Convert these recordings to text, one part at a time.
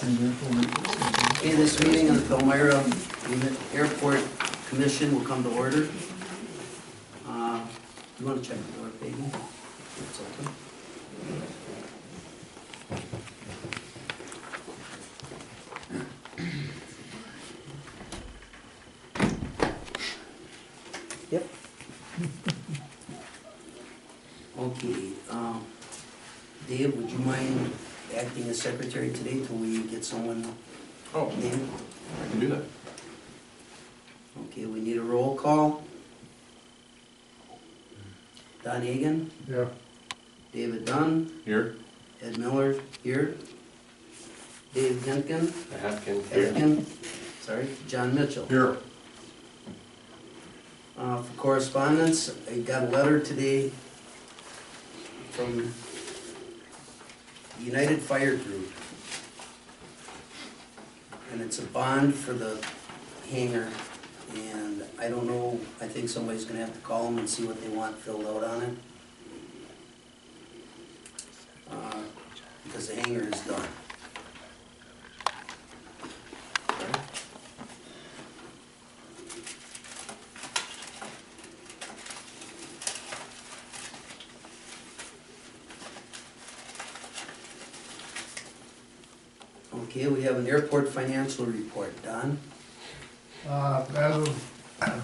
Okay, this meeting of the Elmira Airport Commission will come to order. You want to check the door, Peggy? It's open. Yep. Okay, Dave, would you mind acting as secretary today till we get someone named? I can do that. Okay, we need a roll call. Don Hagan, Yeah. David Dunn, Here? Ed Miller, here. Dave Henkin, Here. Sorry, John Mitchell. Here. For correspondence, I got a letter today from United Fire Group. And it's a bond for the hangar. And I don't know, I think somebody's gonna have to call them and see what they want filled out on it. Because the hangar is done. Okay, we have an airport financial report. Don? As of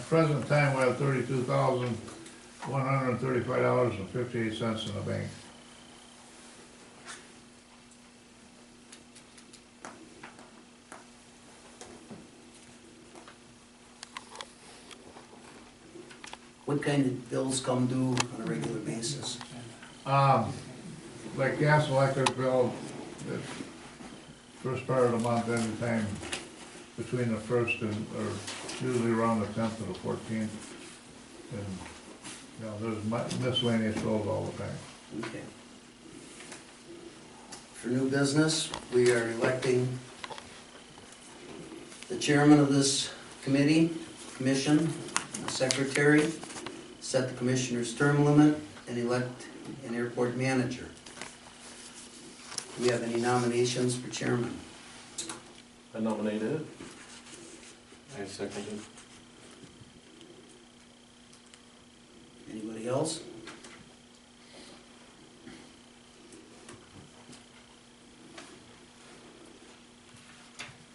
present time, we have $32,135.58 in the bank. What kind of bills come due on a regular basis? Like gas, electric bill, the first part of the month, anytime between the first and, or usually around the 10th to the 14th. And, you know, there's miscellaneous bills all the time. Okay. For new business, we are electing the chairman of this commission, a secretary, set the commissioner's term limit, and elect an airport manager. Do we have any nominations for chairman? I nominated. I seconded. Anybody else?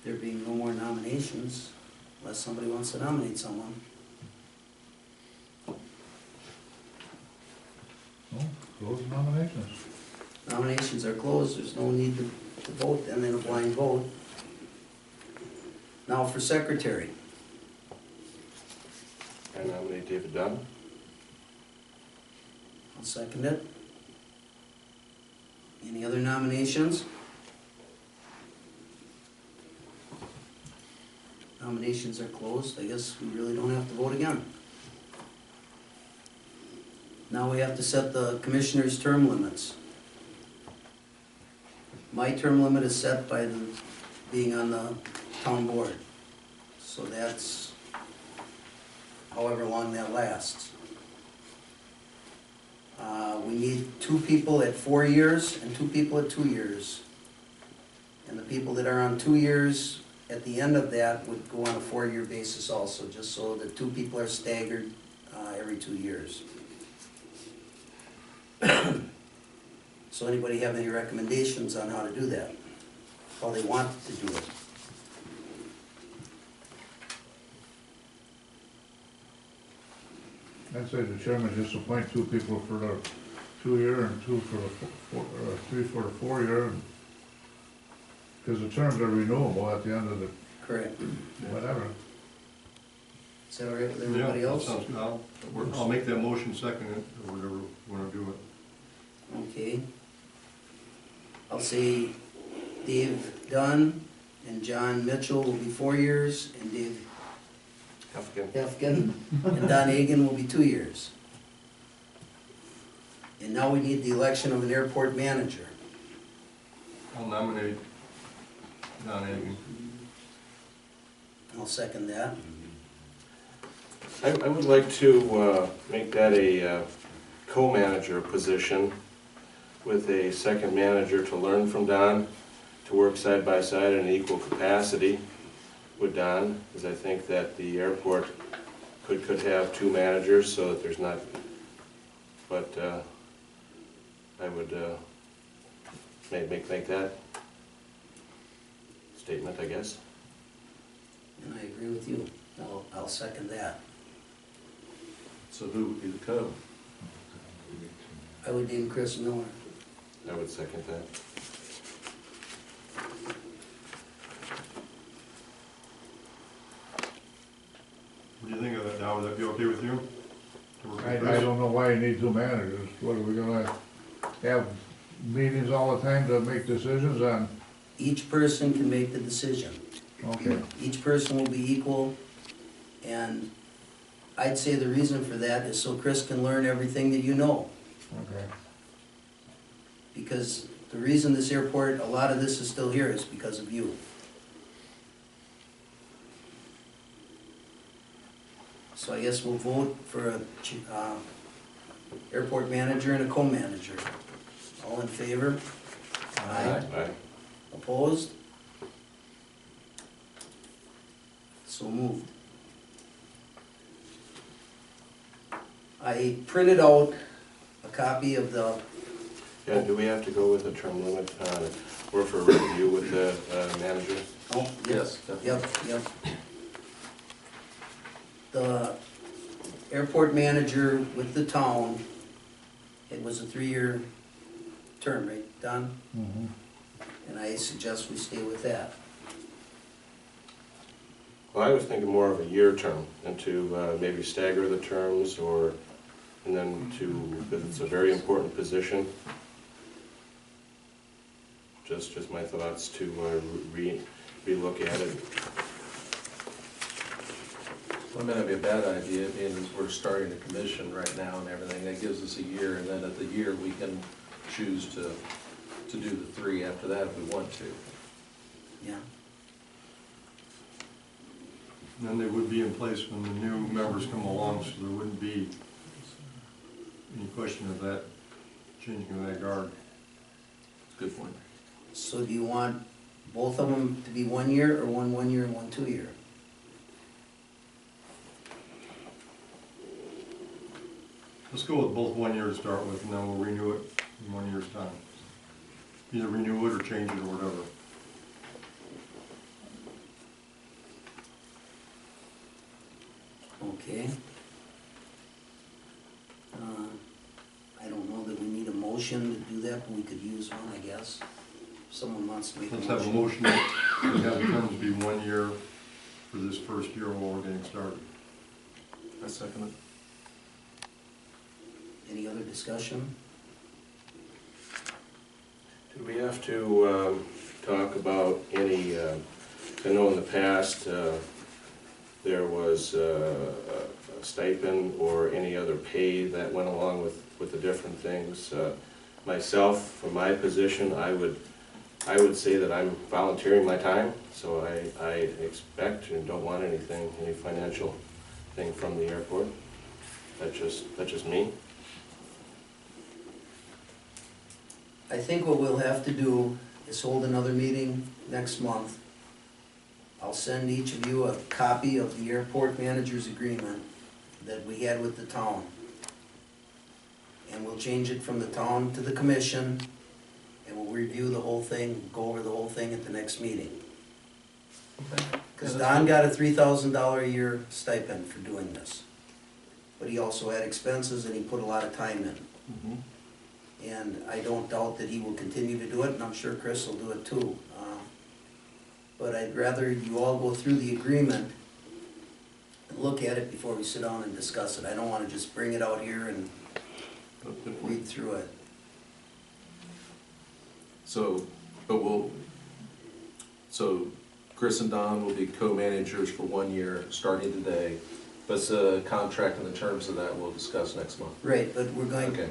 There being no more nominations, unless somebody wants to nominate someone. Oh, close nominations. Nominations are closed, there's no need to vote, and then a blind vote. Now for secretary. I nominate David Dunn. I'll second it. Any other nominations? Nominations are closed, I guess we really don't have to vote again. Now we have to set the commissioner's term limits. My term limit is set by being on the town board. So that's however long that lasts. We need 2 people at 4 years and 2 people at 2 years. And the people that are on 2 years, at the end of that, would go on a 4-year basis also, just so that 2 people are staggered every 2 years. So anybody have any recommendations on how to do that? How they want to do it? I'd say the chairman just appoint 2 people for the 2-year and 2 for the 3 for the 4-year. Because the terms are renewable at the end of the, Correct. whatever. Is that all right with everybody else? Sounds good. I'll make that motion second it, or whatever you want to do it. Okay. I'll say Dave Dunn and John Mitchell will be 4 years, and Dave Hefkin and Don Hagan will be 2 years. And now we need the election of an airport manager. I'll nominate Don Hagan. I'll second that. I would like to make that a co-manager position with a second manager to learn from Don to work side by side in an equal capacity with Don, because I think that the airport could have two managers, so that there's not, but I would make that statement, I guess. And I agree with you. I'll second that. So who would be the co? I would name Chris Miller. I would second that. What do you think of that now? Would that be okay with you? To work with I Chris? don't know why you need two managers. What, are we gonna have meetings all the time to make decisions on? Each person can make the decision. Okay, Each person will be equal, and I'd say the reason for that is so Chris can learn everything that you know. okay. Because the reason this airport, a lot of this is still here is because of you. So I guess we'll vote for a airport manager and a co-manager. All in favor? Aye. Aye. Opposed? So moved. I printed out a copy of the, Yeah, do we have to go with a term limit, or for review with the manager? oh, Yes, definitely. yep. The airport manager with the town, it was a 3-year term, right, Don? Mhm. And I suggest we stay with that. Well, I was thinking more of a year term, and to maybe stagger the terms, or, and then to, because it's a very important position. Just my thoughts to re-look at it. Well, it may not be a bad idea, being we're starting a commission right now and everything, that gives us a year, and then at the year, we can choose to do the 3 after that if we want to. Yeah. And then they would be in place when the new members come along, so there wouldn't be any question of that, changing of that guard. Good point. So do you want both of them to be 1 year, or one 1 year and one 2 year? Let's go with both 1 year to start with, and then we'll renew it in 1 year's time. Either renew it or change it or whatever. Okay. I don't know that we need a motion to do that, but we could use one, I guess. If someone wants to make a Let's motion. have a motion, and have the terms be 1 year for this first year while we're getting started. I second it. Any other discussion? Do we have to talk about any, I know in the past, there was a stipend or any other pay that went along with the different things. Myself, from my position, I would say that I'm volunteering my time, so I expect and don't want anything, any financial thing from the airport. That's just me. I think what we'll have to do is hold another meeting next month. I'll send each of you a copy of the airport manager's agreement that we had with the town. And we'll change it from the town to the commission, and we'll review the whole thing, go over the whole thing at the next meeting. Because Don got a $3,000 a year stipend for doing this. But he also had expenses and he put a lot of time in. Mm-hmm. And I don't doubt that he will continue to do it, and I'm sure Chris will do it too. But I'd rather you all go through the agreement and look at it before we sit down and discuss it. I don't wanna just bring it out here and read through it. So Chris and Don will be co-managers for 1 year, starting today, but the contract and the terms of that we'll discuss next month. Right, but Okay,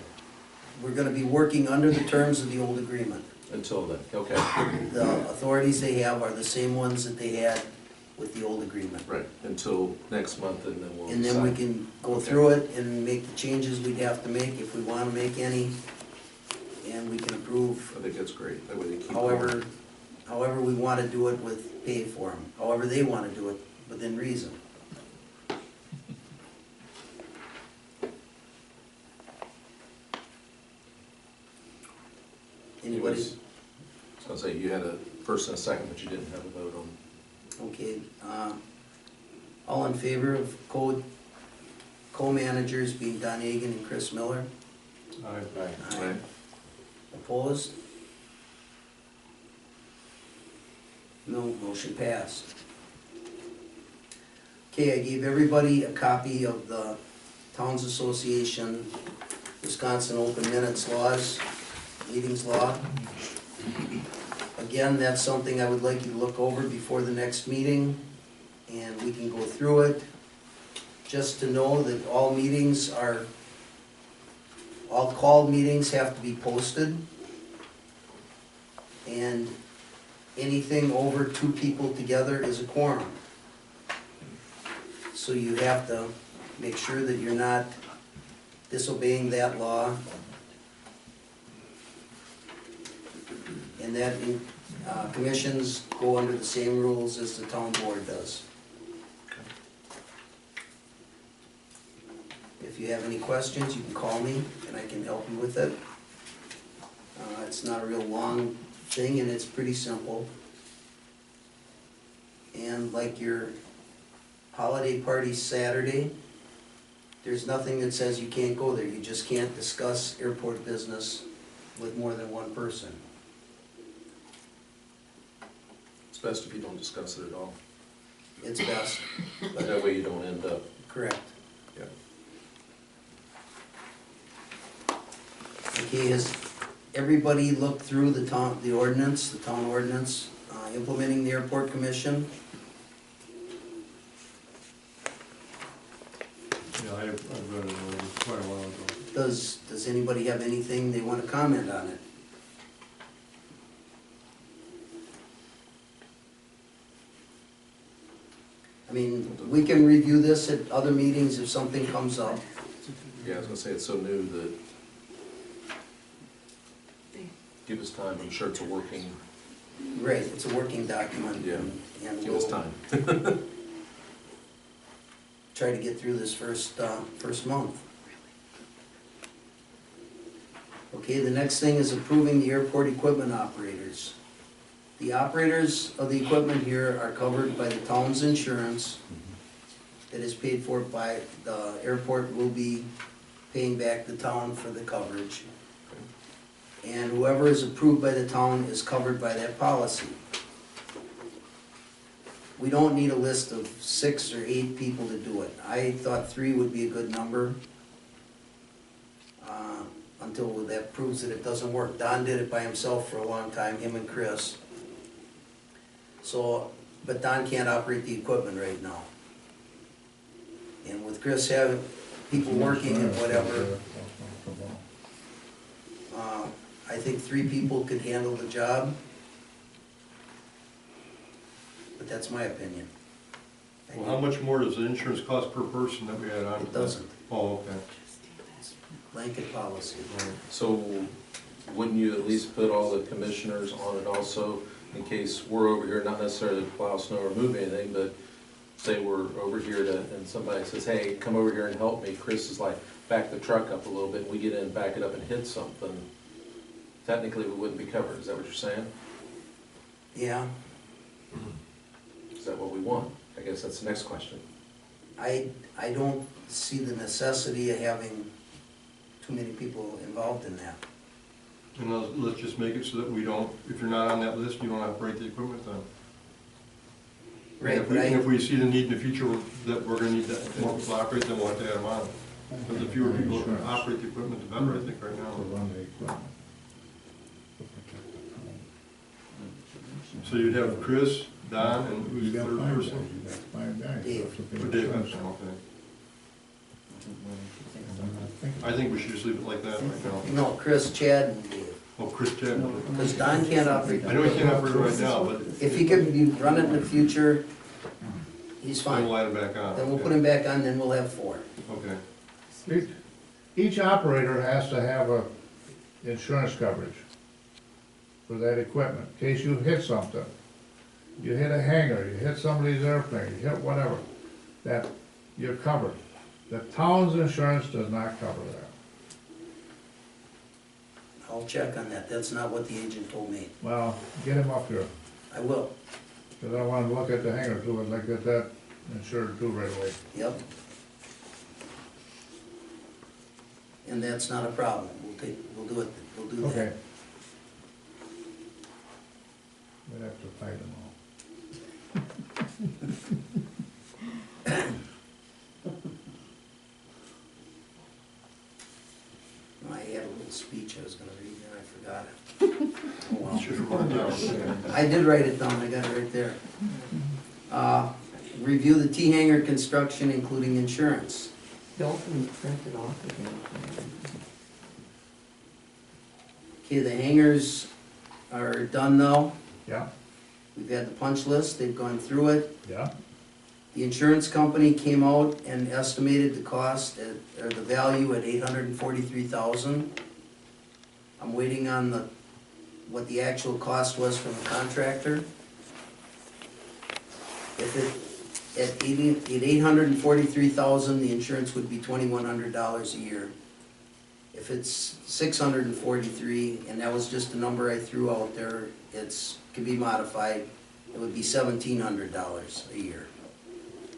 we're gonna be working under the terms of the old agreement. until then, okay, The authorities they have are the same ones that they had with the old agreement. right, until next month, and then we'll And then we decide. can go through it and make the changes we'd have to make if we wanna make any. And we can approve I think that's great, that way they keep. however however we wanna do it with pay for them, however they wanna do it, within reason. Anybody? I was gonna say, you had a first and a second, but you didn't have a vote on. Okay, all in favor of co-managers being Don Hagan and Chris Miller? Aye. Opposed? No, motion passed. Okay, I gave everybody a copy of the Towns Association Wisconsin Open Minutes Laws, Meetings Law. Again, that's something I would like you to look over before the next meeting, and we can go through it. Just to know that all called meetings have to be posted. And anything over 2 people together is a quorum. So you have to make sure that you're not disobeying that law. And that commissions go under the same rules as the town board does. If you have any questions, you can call me and I can help you with it. It's not a real long thing and it's pretty simple. And like your holiday party Saturday, there's nothing that says you can't go there. You just can't discuss airport business with more than one person. It's best if you don't discuss it at all. It's best, But that way you don't end up. correct. Yeah. Okay, has everybody looked through the town ordinance, implementing the airport commission? Yeah, I've read it quite a while ago. Does anybody have anything they want to comment on it? I mean, we can review this at other meetings if something comes up. Yeah, I was gonna say, it's so new that give us time, I'm sure it's a working, Right, it's a working document. Yeah. And give us we'll time. try to get through this first month. Okay, the next thing is approving the airport equipment operators. The operators of the equipment here are covered by the town's insurance that is paid for by, the airport will be paying back the town for the coverage. And whoever is approved by the town is covered by that policy. We don't need a list of 6 or 8 people to do it. I thought 3 would be a good number. Until that proves that it doesn't work. Don did it by himself for a long time, him and Chris. So, but Don can't operate the equipment right now. And with Chris having people working and whatever, I think 3 people could handle the job. But that's my opinion. Well, how much more does the insurance cost per person that we had on? It doesn't. Oh, okay. It's blanket policy. So wouldn't you at least put all the commissioners on it also, in case we're over here, not necessarily to plow snow or move anything, but say we're over here and somebody says, hey, come over here and help me. Chris is like, back the truck up a little bit, and we get in, back it up and hit something. Technically, we wouldn't be covered. Is that what you're saying? Yeah, Is that what we want? I guess that's the next question. I don't see the necessity of having too many people involved in that. And let's just make it so that we don't, if you're not on that list, you don't operate the equipment then. Right, And but if we see the need in the future that we're gonna need that, more people to operate, then we'll have to add them on. But the fewer people who can operate the equipment, the better, I think, right To now. run the equipment. So you'd have Chris, Don, and who's You the got third 5 guys, person? you got 5 guys. Dave. That's what they Or Dave, were I'm saying. sorry, okay. I I think we should just leave it like that right now. No, Chris, Chad, and Dave. Oh, Chris Chapman. Because Don can't operate. I know he can't operate right now, but If he could run it in the future, he's then we'll fine. add him back on. Then we'll put him back on, then we'll have 4. Okay. Each operator has to have a insurance coverage for that equipment, in case you hit something. You hit a hangar, you hit somebody's airplane, you hit whatever, that you're covered. The town's insurance does not cover that. I'll check on that, that's not what the agent told me. Well, get him up here, I will, because I want to look at the hangar too, and like get that insured too right away. yep. And that's not a problem, we'll do that. Okay. We'd have to fight them all. I had a little speech I was gonna read and I forgot it. Oh, well. Should have written down. I did write it down, I got it right there. Review the T-hanger construction, including insurance. Bill, can you print it off again? Okay, the hangars are done now. Yeah, We've had the punch list, they've gone through it. yeah, The insurance company came out and estimated the cost or the value at $843,000. I'm waiting on what the actual cost was from the contractor. If at $843,000, the insurance would be $2,100 a year. If it's $643,000, and that was just a number I threw out there, could be modified, it would be $1,700 a year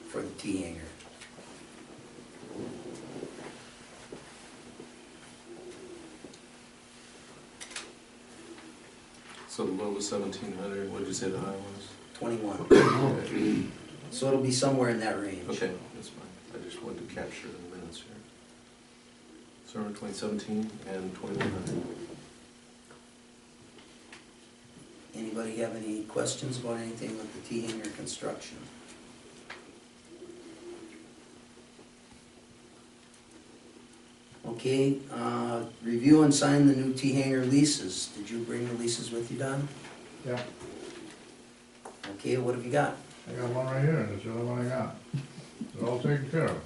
for the T-hanger. So the low was 1,700, what did you say the high was? 21. So it'll be somewhere in that range. Okay, that's fine, I just wanted to capture the minutes here. So between 17 and 2,100. Anybody have any questions about anything with the T-hanger construction? Okay, review and sign the new T-hanger leases. Did you bring the leases with you, Don? yeah. Okay, what have you got? I got one right here, and it's the only one I got. They're all taken care of.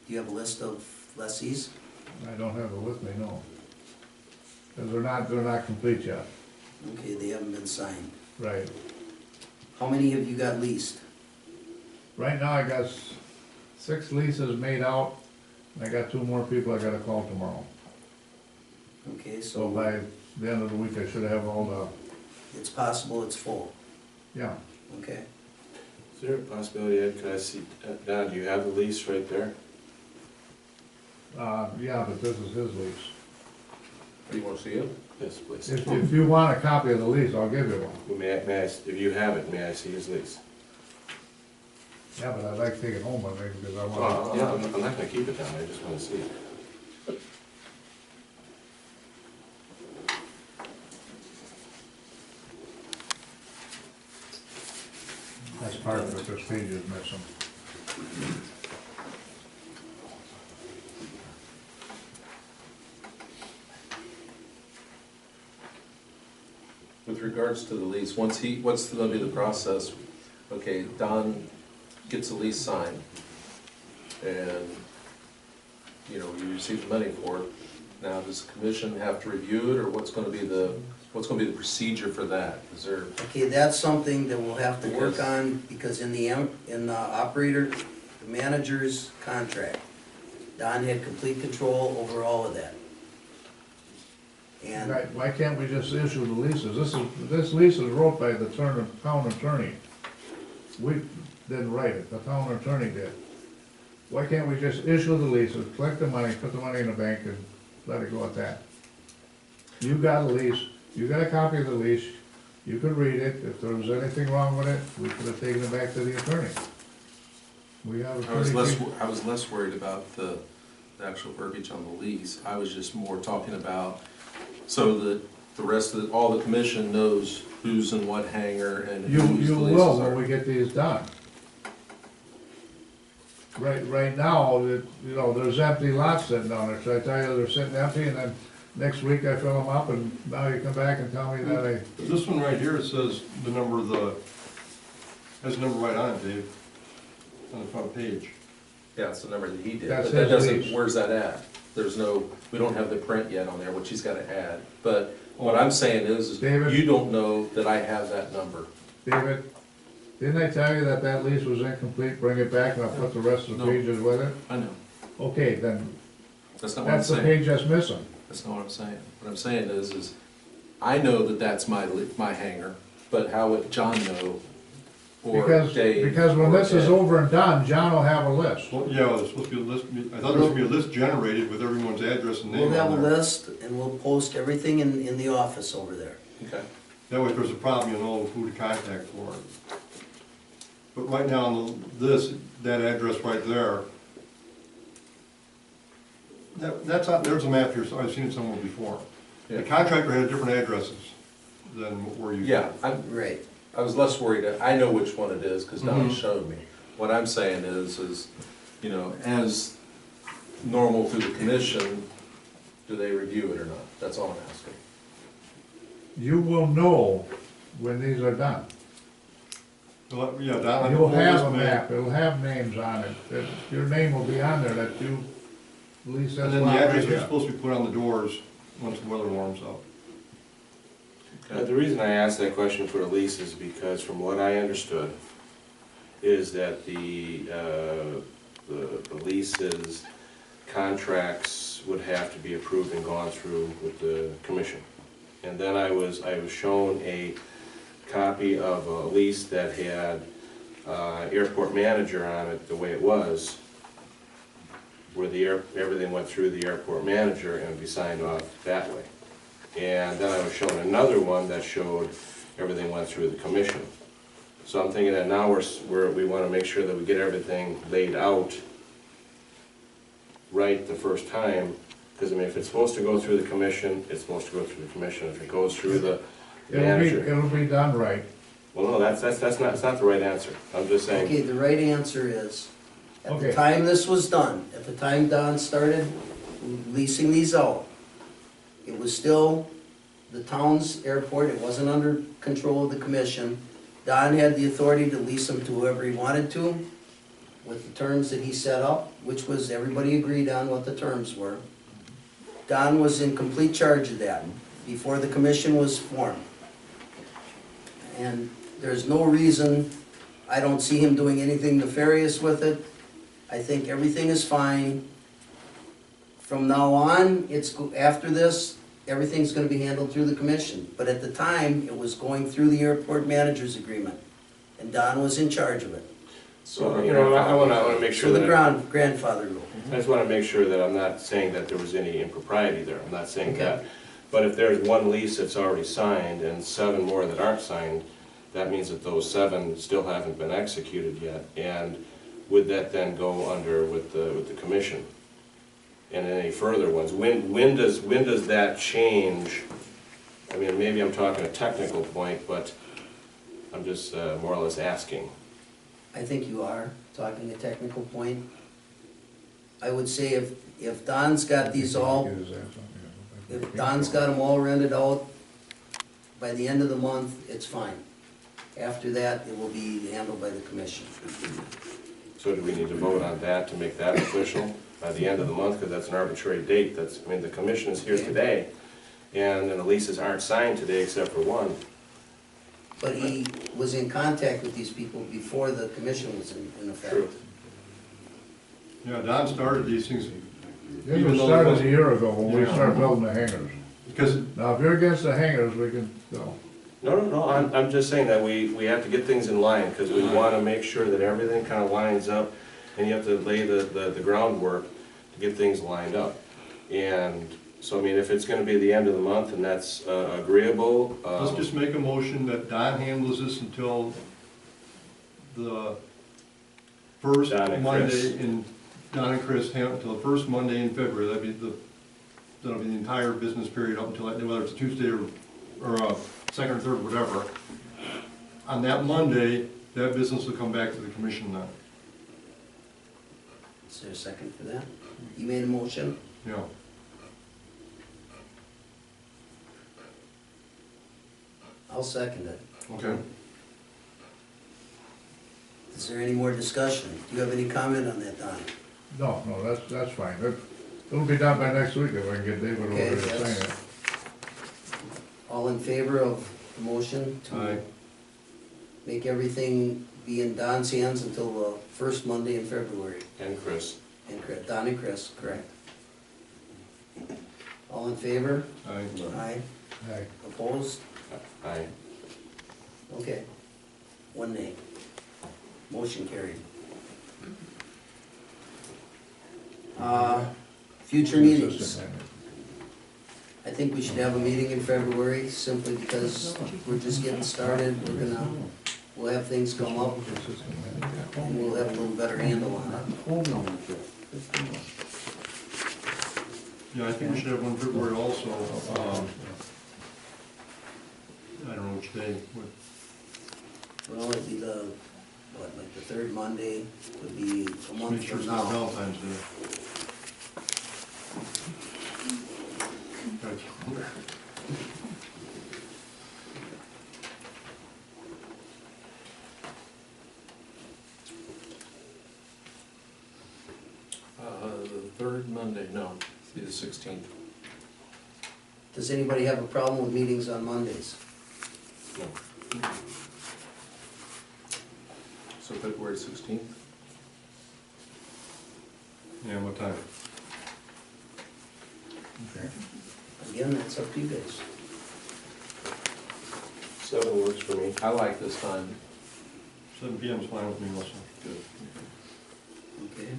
Do you have a list of lessees? I don't have it with me, no. Because they're not complete yet. Okay, they haven't been signed. Right. How many have you got leased? Right now, I got 6 leases made out, and I got 2 more people I gotta call tomorrow. Okay, So so by the end of the week, I should have all the, it's possible it's full, yeah. okay? Is there a possibility, Ed, could I see, Don, do you have the lease right there? Yeah, but this is his lease. Do you want to see it? Yes, please. If you want a copy of the lease, I'll give you one. Well, if you have it, may I see his lease? Yeah, but I'd like to take it home with me because I want Yeah, I'm not gonna keep it down, I just wanna see it. that's part of it, this page is missing. With regards to the lease, what's gonna be the process? Okay, Don gets a lease signed, and, you know, you receive the money for it. Now, does the commission have to review it, or what's gonna be the procedure for that? Is there, Okay, that's something that we'll have to work on, because in the operator, the manager's contract, Don had complete control over all of that. And, Why can't we just issue the leases? This lease is wrote by the town attorney. We didn't write it, the town attorney did. Why can't we just issue the leases, collect the money, put the money in the bank, and let it go at that? You got a lease, you got a copy of the lease, you could read it. If there was anything wrong with it, we could have taken it back to the attorney. We have a I was pretty. less worried about the actual verbiage on the lease. I was just more talking about, so that the rest of, all the commission knows who's in what hangar and whose the You leases will when are. we get these done. Right now, there's empty lots sitting down there, so I tell you, they're sitting empty, and then next week I fill them up, and now you come back and tell me that This one right here, it says the number of has the number right on it, Dave, on the front page. Yeah, it's the number that he did, That's but that his doesn't, lease. where's that at? We don't have the print yet on there, which he's gotta add, but What I'm saying is David? you don't know that I have that number. David, didn't I tell you that that lease was incomplete? Bring it back and I'll put the rest of the No. pages with it? I know. Okay, then, That's not what I'm that's the saying. page that's missing. That's not what I'm saying. What I'm saying is I know that that's my hangar, but how would John know? Or Dave? Because when or this is Ed? over and done, John will have a list. Well, yeah, there's supposed to be a list, I thought there was gonna be a list generated with everyone's address and We'll name have a on there. list and we'll post everything in the office over there. Okay. That way if there's a problem, you'll know who to contact for it. But right now, on that address right there, that's not, there's a map here, so I've seen it somewhere before. The Yeah. contractor had different addresses than where you. Yeah, Right. I was less worried. I know which one it is because Don Mhm. showed me. What I'm saying is, you know, as normal through the commission, do they review it or not? That's all I'm asking. You will know when these are done. Well, yeah, Don. You'll have a map, it'll have names on it, your name will be on there that you, at least that's And then what the I address is get. supposed to be put on the doors once the weather warms up. But the reason I asked that question for the lease is because from what I understood, is that the leases, contracts would have to be approved and gone through with the commission. And then I was shown a copy of a lease that had airport manager on it the way it was, where everything went through the airport manager and be signed off that way. And then I was shown another one that showed everything went through the commission. So I'm thinking that now we want to make sure that we get everything laid out right the first time, because I mean, if it's supposed to go through the commission, it's supposed to go through the commission. If it goes through the manager. It'll be done right. Well, no, that's not the right answer. I'm just saying, Okay, the right answer is, at the Okay. time this was done, at the time Don started leasing these out, it was still the town's airport, it wasn't under control of the commission. Don had the authority to lease them to whoever he wanted to, with the terms that he set up, which was, everybody agreed on what the terms were. Don was in complete charge of that before the commission was formed. And there's no reason, I don't see him doing anything nefarious with it. I think everything is fine. From now on, after this, everything's gonna be handled through the commission. But at the time, it was going through the airport manager's agreement, and Don was in charge of it. so, you know, I want to make sure So the that, grandfather rule. I just want to make sure that I'm not saying that there was any impropriety there. I'm not saying Okay. that. But if there's one lease that's already signed and 7 more that aren't signed, that means that those 7 still haven't been executed yet. And would that then go under with the commission? And any further ones? When does that change? I mean, maybe I'm talking a technical point, but I'm just more or less asking. I think you are talking a technical point. I would say if Don's got these all, if Don's got them all rented out, by the end of the month, it's fine. After that, it will be handled by the commission. So do we need to vote on that to make that official by the end of the month? Because that's an arbitrary date. I mean, the commission is here today, and the leases aren't signed today except for one. But he was in contact with these people before the commission was in effect. True. Yeah, Don started these things. This even was though started wasn't- a year ago when we Yeah. started building the hangars. Because, Now, if you're against the hangars, we can go. No, I'm just saying that we have to get things in line, because we want to make sure that everything kind of lines up, and you have to lay the groundwork to get things lined up. And so, I mean, if it's gonna be the end of the month and that's agreeable, let's just make a motion that Don handles this until the first Don and Monday Chris. in, Don and Chris, until the first Monday in February. That'll be the entire business period up until, whether it's a Tuesday or second or third, whatever. On that Monday, that business will come back to the commission then, Is there a second for that? You made a motion? you know. I'll second it. Okay. Is there any more discussion? Do you have any comment on that, Don? No, that's fine. It'll be done by next week if I can get David over Okay, there to sign yes. it. All in favor of the motion Aye. to make everything be in Don's hands until the first Monday in February? And Chris. And Don and Chris, correct. All in favor? Aye. Aye. Aye. Opposed? Aye. Okay. One nay. Motion carried. Future meetings. I think we should have a meeting in February, simply because we're just getting started. We'll have things come up, and we'll have a little better handle on it. Yeah, I think we should have one in February also. I don't know which day, Well, it'd be like the third Monday, would be a month make sure from it's not now. Valentine's Day. Right. The third Monday, no, it'll be the 16th. Does anybody have a problem with meetings on Mondays? No. So February 16th? Yeah, what time? Okay. Again, that's up to you guys. 7 works for me. I like this time. 7 PM is fine with me, Melissa. Good. Okay.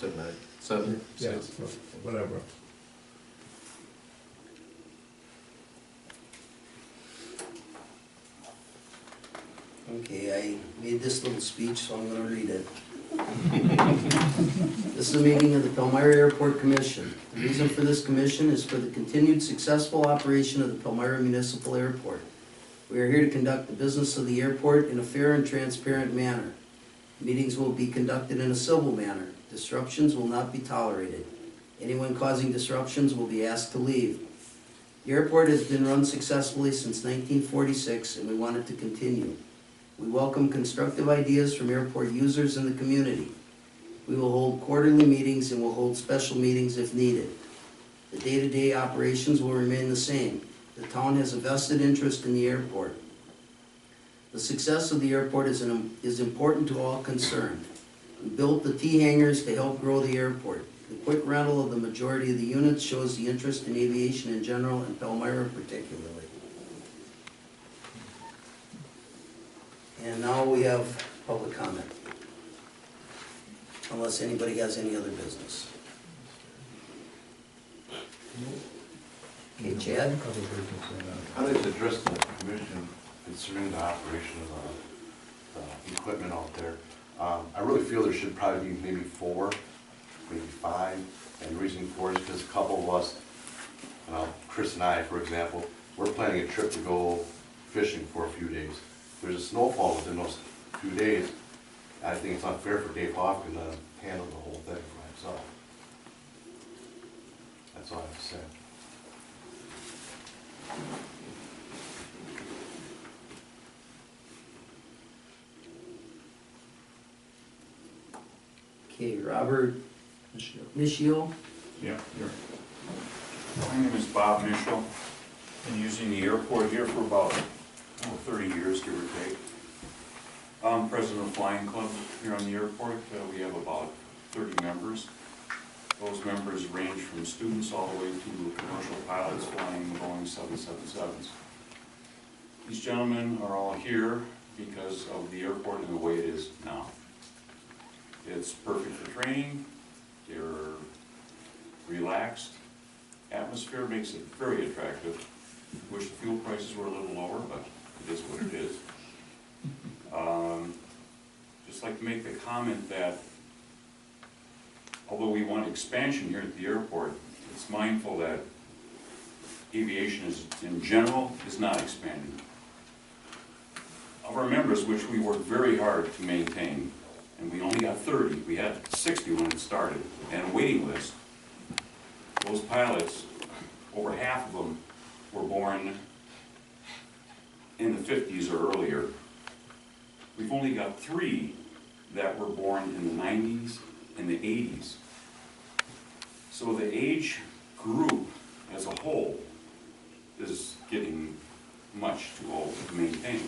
Doesn't matter. 7, Yeah, 6? whatever. Okay, I made this little speech, so I'm gonna read it. This is a meeting of the Palmyra Airport Commission. The reason for this commission is for the continued successful operation of the Palmyra Municipal Airport. We are here to conduct the business of the airport in a fair and transparent manner. Meetings will be conducted in a civil manner. Disruptions will not be tolerated. Anyone causing disruptions will be asked to leave. The airport has been run successfully since 1946, and we want it to continue. We welcome constructive ideas from airport users in the community. We will hold quarterly meetings and will hold special meetings if needed. The day-to-day operations will remain the same. The town has a vested interest in the airport. The success of the airport is important to all concerned. We built the T hangars to help grow the airport. The quick rental of the majority of the units shows the interest in aviation in general and Palmyra particularly. And now we have public comment. Unless anybody has any other business. Okay, Chad? I'd like to address the commission concerning the operation of the equipment out there. I really feel there should probably be maybe 4, maybe 5, and the reason for it is because a couple of us, Chris and I, for example, we're planning a trip to go fishing for a few days. There's a snowfall within those few days. I think it's unfair for Dave Hoffman to handle the whole thing by himself. That's all I have to say. Okay, Robert Michio. Yeah, here. My name is Bob Mitchell. Been using the airport here for about 30 years, give or take. I'm president of the Flying Club here on the airport. We have about 30 members. Those members range from students all the way to commercial pilots flying Boeing 777s. These gentlemen are all here because of the airport and the way it is now. It's perfect for training. They're relaxed. Atmosphere makes it very attractive. Wish the fuel prices were a little lower, but it is what it is. Just like to make the comment that although we want expansion here at the airport, it's mindful that aviation in general is not expanding. Of our members, which we worked very hard to maintain, and we only got 30, we had 60 when it started, and a waiting list. Those pilots, over half of them were born in the 50s or earlier. We've only got 3 that were born in the 90s and the 80s. So the age group as a whole is getting much too old to maintain.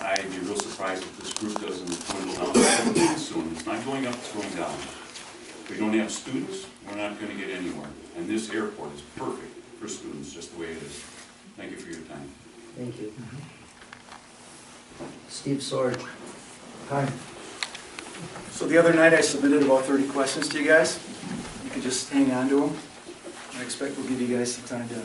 I'd be real surprised if this group doesn't dwindle down soon. It's not going up, it's going down. If we don't have students, we're not gonna get anywhere. And this airport is perfect for students, just the way it is. Thank you for your time. Thank you. Steve Sword. Hi. So the other night I submitted about 30 questions to you guys. You could just hang on to them. I expect we'll give you guys some time to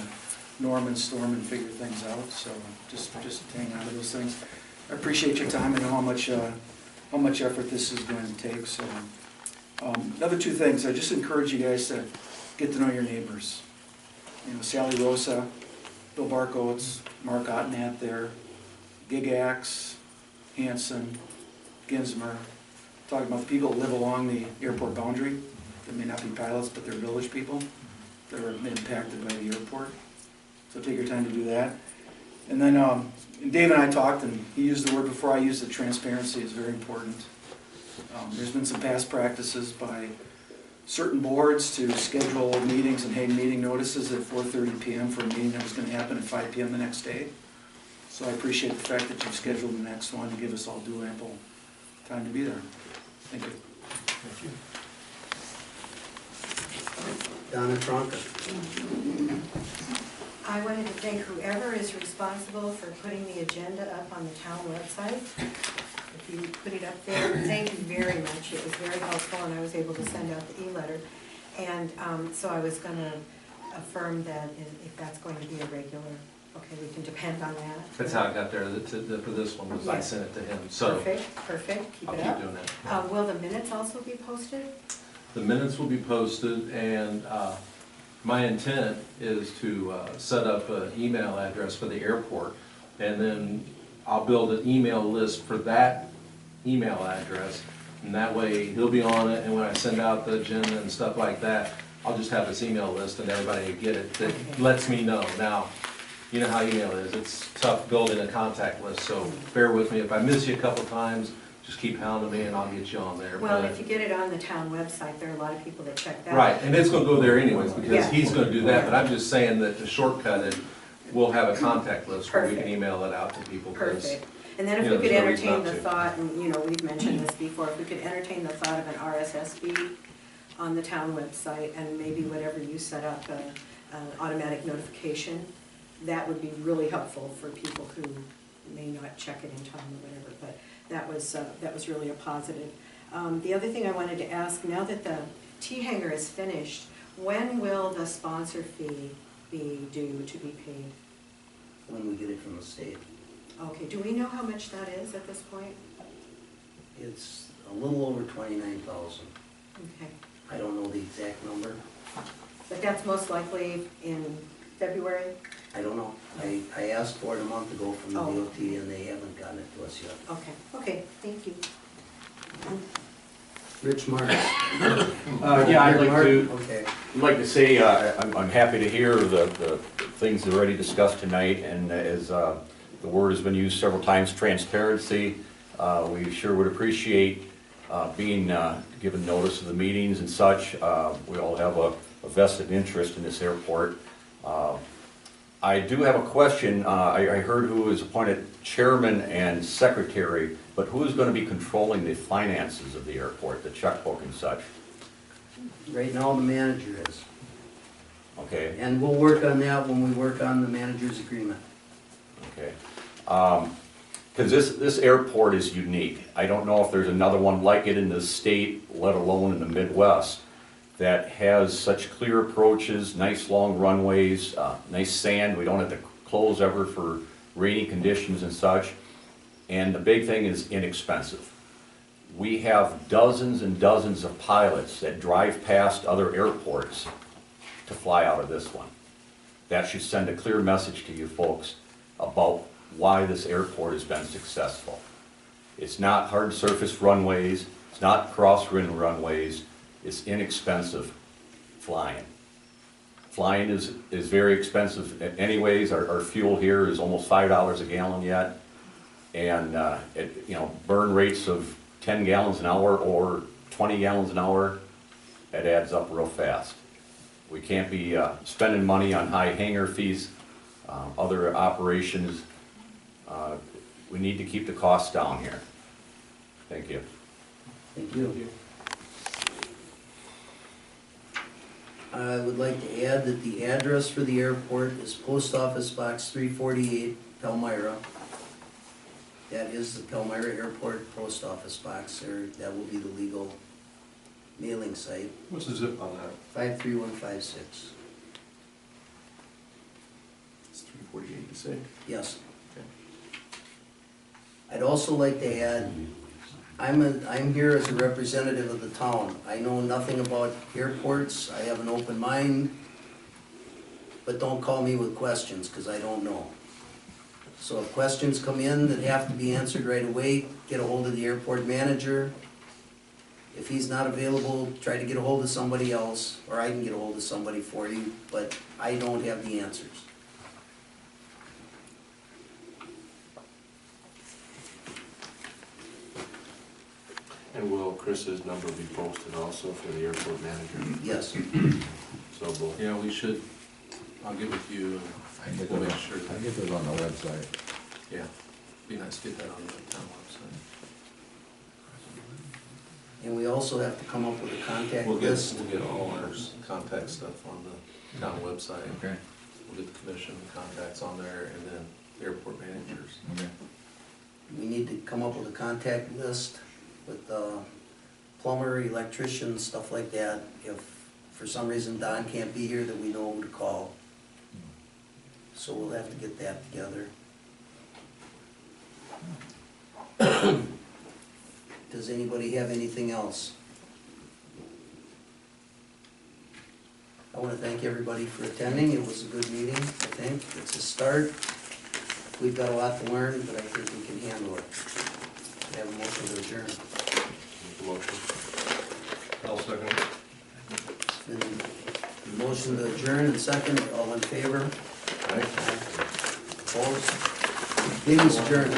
norm and storm and figure things out, so just hang on to those things. I appreciate your time and know how much effort this is going to take, so. Another two things, I just encourage you guys to get to know your neighbors. You know, Sally Rosa, Bill Barcoats, Mark Ottenat there, Gigax, Hanson, Ginsmer, talking about the people that live along the airport boundary, that may not be pilots, but they're village people that are impacted by the airport. So take your time to do that. And then Dave and I talked, and he used the word before I used it, transparency is very important. There's been some past practices by certain boards to schedule meetings and hang meeting notices at 4:30 p.m. for a meeting that was going to happen at 5 p.m. the next day. So I appreciate the fact that you've scheduled the next one to give us all due ample time to be there. Thank you. Thank you. Donna Tronka. I wanted to thank whoever is responsible for putting the agenda up on the town website. If you put it up there, thank you very much. It was very helpful, and I was able to send out the e-letter. And so I was going to affirm that if that's going to be a regular, okay, we can depend on that. That's how I got there for this one, was I sent it to him, so Perfect, keep I'll it keep up. doing that. Will the minutes also be posted? The minutes will be posted, and my intent is to set up an email address for the airport, and then I'll build an email list for that email address, and that way he'll be on it, and when I send out the agenda and stuff like that, I'll just have this email list and everybody will get it, that lets me know. Now, you know how email is, it's tough building a contact list, so bear with me. If I miss you a couple times, just keep hounding me and I'll get you on there. Well, if you get it on the town website, there are a lot of people that check that. Right, and it's gonna go there anyways, because Yeah. he's gonna do that, but I'm just saying that to shortcut it, we'll have a contact list where we can Perfect. email it out to people. 'Cause Perfect. And then if you we know, could there's no reason entertain not the to. thought, and you know, we've mentioned this before, if we could entertain the thought of an RSS feed on the town website, and maybe whatever you set up, an automatic notification, that would be really helpful for people who may not check it in time or whatever, but that was really a positive. The other thing I wanted to ask, now that the T-hanger is finished, when will the sponsor fee be due to be paid? When we get it from the state. Okay, do we know how much that is at this point? It's a little over 29,000. Okay, I don't know the exact number. but that's most likely in February? I don't know. I asked for it a month ago from the Oh. DOT and they haven't gotten it to us yet. Okay, thank you. Rich Marks. Yeah, I'd like to, Okay. I'd like to say, I'm happy to hear the things already discussed tonight, and as the word has been used several times, transparency, we sure would appreciate being given notice of the meetings and such. We all have a vested interest in this airport. I do have a question. I heard who is appointed chairman and secretary, but who is going to be controlling the finances of the airport, the checkbook and such? Right now, the manager is. Okay, And we'll work on that when we work on the manager's agreement. okay. Because this airport is unique. I don't know if there's another one like it in the state, let alone in the Midwest, that has such clear approaches, nice long runways, nice sand. We don't have to close ever for rainy conditions and such. And the big thing is inexpensive. We have dozens and dozens of pilots that drive past other airports to fly out of this one. That should send a clear message to you folks about why this airport has been successful. It's not hard surface runways, it's not cross-wind runways, it's inexpensive flying. Flying is very expensive anyways. Our fuel here is almost $5 a gallon yet. And burn rates of 10 gallons an hour or 20 gallons an hour, it adds up real fast. We can't be spending money on high hangar fees other operations. We need to keep the costs down here. Thank you. Thank you. I would like to add that the address for the airport is Post Office Box 348, Palmyra. That is the Palmyra Airport Post Office Box there. That will be the legal mailing site, What's the zip on that? 53156. It's 348, you say? Yes. Okay. I'd also like to add, I'm here as a representative of the town. I know nothing about airports, I have an open mind, but don't call me with questions, because I don't know. So if questions come in that have to be answered right away, get a hold of the airport manager. If he's not available, try to get a hold of somebody else, or I can get a hold of somebody for you, but I don't have the answers. And will Chris's number be posted also for the airport manager? Yes. So we'll, Yeah, we should, I'll give it to you, and we'll make sure I that, get those on the website. yeah, be nice to get that on the town website. And we also have to come up with a contact We'll list. get all our contact stuff on the town website. Okay, We'll get the commission contacts on there, and then airport managers. okay. We need to come up with a contact list with plumber, electrician, stuff like that. If for some reason Don can't be here, that we know who to call. So we'll have to get that together. Does anybody have anything else? I want to thank everybody for attending. It was a good meeting, I think. It's a start. We've got a lot to learn, but I think we can handle it. I have a motion to adjourn. make a motion. I'll second it. Been a motion to adjourn and second, all in favor? Aye. Opposed? Meeting's adjourned.